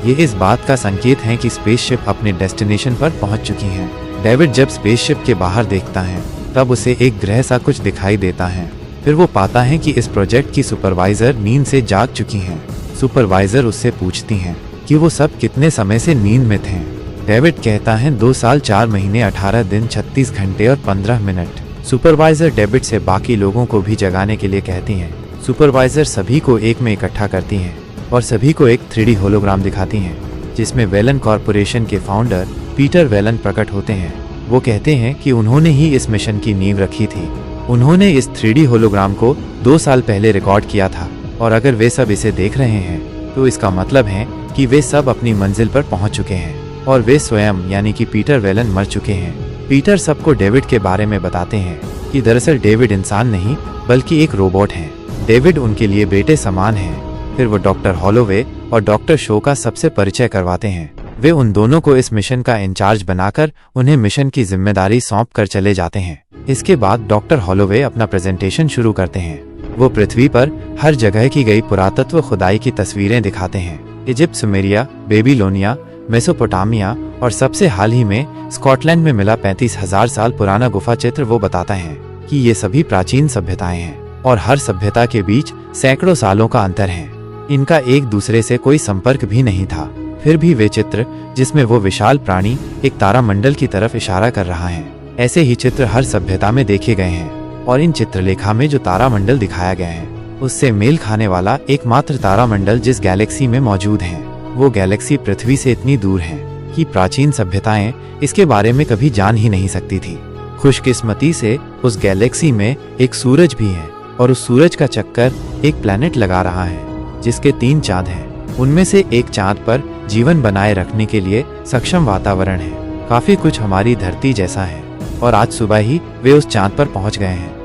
ये इस बात का संकेत है कि स्पेसशिप अपने डेस्टिनेशन पर पहुंच चुकी है। डेविड जब स्पेसशिप के बाहर देखता है तब उसे एक ग्रह सा कुछ दिखाई देता है। फिर वो पाता है कि इस प्रोजेक्ट की सुपरवाइजर नींद से जाग चुकी हैं। सुपरवाइजर उससे पूछती हैं कि वो सब कितने समय से नींद में थे। डेविड कहता है 2 साल 4 महीने 18 दिन 36 घंटे और 15 मिनट। सुपरवाइजर डेविड से बाकी लोगों को भी जगाने के लिए कहती हैं। सुपरवाइजर सभी को एक में इकट्ठा करती हैं और सभी को एक 3D होलोग्राम दिखाती हैं, जिसमें वेलन कॉरपोरेशन के फाउंडर पीटर वेलन प्रकट होते हैं। वो कहते हैं कि उन्होंने ही इस मिशन की नींव रखी थी। उन्होंने इस 3D होलोग्राम को 2 साल पहले रिकॉर्ड किया था और अगर वे सब इसे देख रहे हैं तो इसका मतलब है कि वे सब अपनी मंजिल पर पहुंच चुके हैं और वे स्वयं यानी कि पीटर वेलन मर चुके हैं। पीटर सबको डेविड के बारे में बताते हैं कि दरअसल डेविड इंसान नहीं बल्कि एक रोबोट है। डेविड उनके लिए बेटे समान हैं। फिर वो डॉक्टर हॉलोवे और डॉक्टर शो का सबसे परिचय करवाते हैं। वे उन दोनों को इस मिशन का इंचार्ज बनाकर उन्हें मिशन की जिम्मेदारी सौंप कर चले जाते हैं। इसके बाद डॉक्टर हॉलोवे अपना प्रेजेंटेशन शुरू करते हैं। वो पृथ्वी पर हर जगह की गई पुरातत्व खुदाई की तस्वीरें दिखाते हैं। इजिप्ट, सुमेरिया, बेबीलोनिया, मेसोपोटामिया और सबसे हाल ही में स्कॉटलैंड में मिला 35,000 साल पुराना गुफा चित्र वो बताता है कि ये सभी प्राचीन सभ्यताएं हैं और हर सभ्यता के बीच सैकड़ों सालों का अंतर है। इनका एक दूसरे से कोई संपर्क भी नहीं था। फिर भी वे चित्र जिसमें वो विशाल प्राणी एक तारामंडल की तरफ इशारा कर रहा है, ऐसे ही चित्र हर सभ्यता में देखे गए हैं और इन चित्रलेखा में जो तारामंडल दिखाया गया है उससे मेल खाने वाला एकमात्र तारामंडल जिस गैलेक्सी में मौजूद है वो गैलेक्सी पृथ्वी से इतनी दूर है कि प्राचीन सभ्यताएं इसके बारे में कभी जान ही नहीं सकती थी। खुशकिस्मती से उस गैलेक्सी में एक सूरज भी है और उस सूरज का चक्कर एक प्लैनेट लगा रहा है जिसके 3 चांद हैं। उनमें से एक चांद पर जीवन बनाए रखने के लिए सक्षम वातावरण है। काफी कुछ हमारी धरती जैसा है और आज सुबह ही वे उस चांद पर पहुंच गए हैं।